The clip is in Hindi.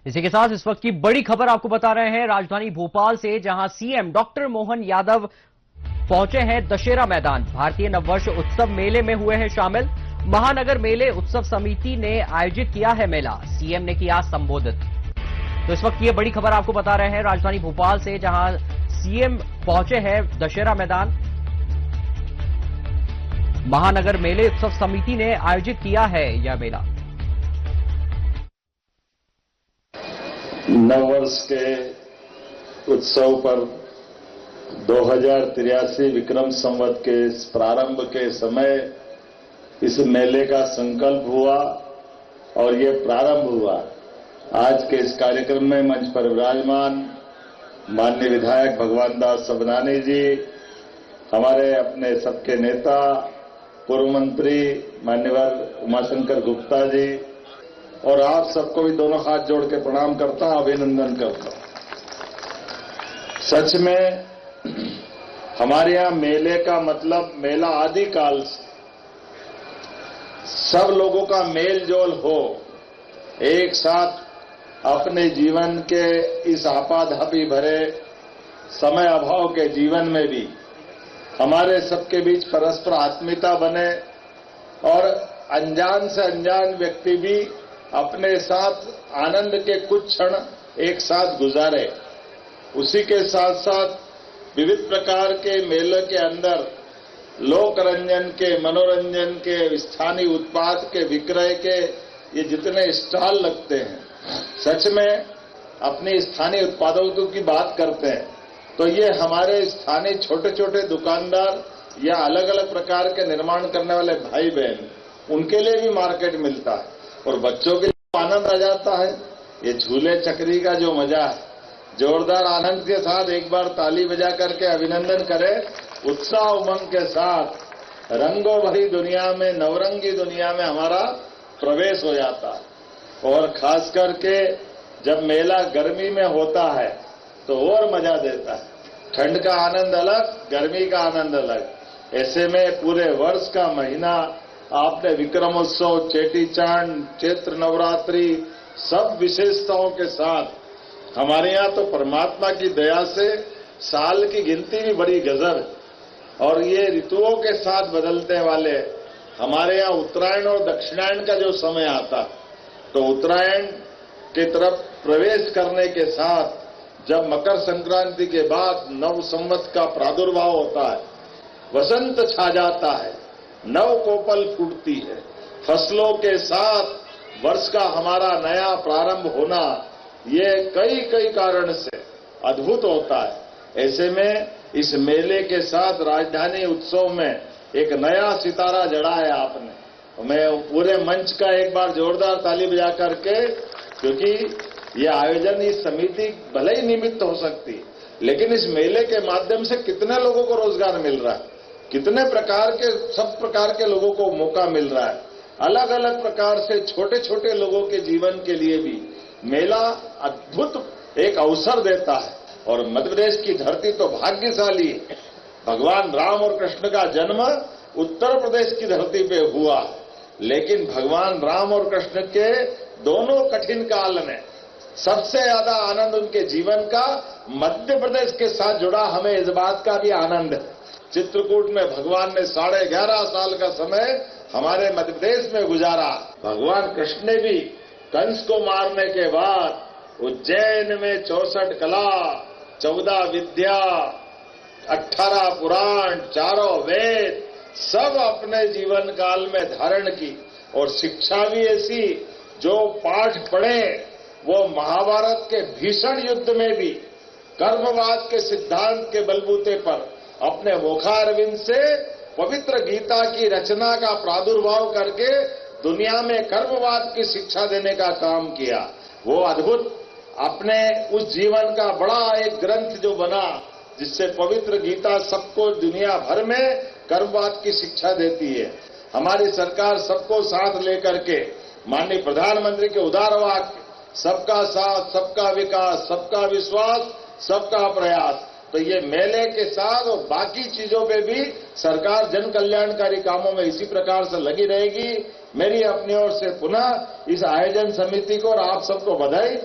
इसी के साथ इस वक्त की बड़ी खबर आपको बता रहे हैं राजधानी भोपाल से, जहां सीएम डॉक्टर मोहन यादव पहुंचे हैं दशहरा मैदान। भारतीय नववर्ष उत्सव मेले में हुए हैं शामिल। महानगर मेले उत्सव समिति ने आयोजित किया है मेला, सीएम ने किया संबोधित। तो इस वक्त ये बड़ी खबर आपको बता रहे हैं राजधानी भोपाल से, जहां सीएम पहुंचे हैं दशहरा मैदान। महानगर मेले उत्सव समिति ने आयोजित किया है यह मेला। नववर्ष के उत्सव पर 2083 विक्रम संवत के प्रारंभ के समय इस मेले का संकल्प हुआ और ये प्रारंभ हुआ। आज के इस कार्यक्रम में मंच पर विराजमान माननीय विधायक भगवान दास सबनानी जी, हमारे अपने सबके नेता पूर्व मंत्री मान्यवर उमाशंकर गुप्ता जी, और आप सबको भी दोनों हाथ जोड़ के प्रणाम करता हूं, अभिनंदन करता हूं। सच में हमारे यहां मेले का मतलब मेला आदिकाल से सब लोगों का मेल जोल हो, एक साथ अपने जीवन के इस आपाधापी भरे समय अभाव के जीवन में भी हमारे सबके बीच परस्पर आत्मीयता बने और अनजान से अनजान व्यक्ति भी अपने साथ आनंद के कुछ क्षण एक साथ गुजारे। उसी के साथ साथ विविध प्रकार के मेले के अंदर लोक रंजन के, मनोरंजन के, स्थानीय उत्पाद के विक्रय के ये जितने स्टॉल लगते हैं, सच में अपने स्थानीय उत्पादों की बात करते हैं तो ये हमारे स्थानीय छोटे छोटे दुकानदार या अलग अलग प्रकार के निर्माण करने वाले भाई बहन, उनके लिए भी मार्केट मिलता है और बच्चों के लिए आनंद आ जाता है। ये झूले चक्री का जो मजा है, जोरदार आनंद के साथ एक बार ताली बजा करके अभिनंदन करें। उत्साह उमंग के साथ रंगों भरी दुनिया में, नवरंगी दुनिया में हमारा प्रवेश हो जाता है। और खास करके जब मेला गर्मी में होता है तो और मजा देता है। ठंड का आनंद अलग, गर्मी का आनंद अलग। ऐसे में पूरे वर्ष का महीना आपने विक्रमोत्सव, चेटीचांद, चैत्र नवरात्रि सब विशेषताओं के साथ, हमारे यहाँ तो परमात्मा की दया से साल की गिनती भी बड़ी गजब है और ये ऋतुओं के साथ बदलते वाले। हमारे यहाँ उत्तरायण और दक्षिणायन का जो समय आता तो उत्तरायण की तरफ प्रवेश करने के साथ जब मकर संक्रांति के बाद नव संवत का प्रादुर्भाव होता है, वसंत छा जाता है, नव कोपल फूटती है, फसलों के साथ वर्ष का हमारा नया प्रारंभ होना, ये कई कई कारण से अद्भुत होता है। ऐसे में इस मेले के साथ राजधानी उत्सव में एक नया सितारा जड़ा है आपने। मैं पूरे मंच का एक बार जोरदार ताली बजा करके, क्योंकि ये आयोजन इस समिति भले ही निमित्त हो सकती है, लेकिन इस मेले के माध्यम से कितने लोगों को रोजगार मिल रहा है, कितने प्रकार के, सब प्रकार के लोगों को मौका मिल रहा है। अलग अलग प्रकार से छोटे छोटे लोगों के जीवन के लिए भी मेला अद्भुत एक अवसर देता है। और मध्य प्रदेश की धरती तो भाग्यशाली है। भगवान राम और कृष्ण का जन्म उत्तर प्रदेश की धरती पे हुआ, लेकिन भगवान राम और कृष्ण के दोनों कठिन काल में सबसे ज्यादा आनंद उनके जीवन का मध्य प्रदेश के साथ जुड़ा। हमें इस बात का भी आनंद है। चित्रकूट में भगवान ने 11.5 साल का समय हमारे मध्य प्रदेश में गुजारा। भगवान कृष्ण ने भी कंस को मारने के बाद उज्जैन में 64 कला, 14 विद्या, 18 पुराण, 4 वेद सब अपने जीवन काल में धारण की। और शिक्षा भी ऐसी, जो पाठ पढ़े वो महाभारत के भीषण युद्ध में भी कर्मवाद के सिद्धांत के बलबूते पर अपने मुखारविंद से पवित्र गीता की रचना का प्रादुर्भाव करके दुनिया में कर्मवाद की शिक्षा देने का काम किया। वो अद्भुत अपने उस जीवन का बड़ा एक ग्रंथ जो बना, जिससे पवित्र गीता सबको दुनिया भर में कर्मवाद की शिक्षा देती है। हमारी सरकार सबको साथ लेकर के माननीय प्रधानमंत्री के उदार वाक्य, सबका साथ, सबका विकास, सबका विश्वास, सबका प्रयास, तो ये मेले के साथ और बाकी चीजों पे भी सरकार जन कल्याणकारी कामों में इसी प्रकार से लगी रहेगी। मेरी अपनी ओर से पुनः इस आयोजन समिति को और आप सबको बधाई।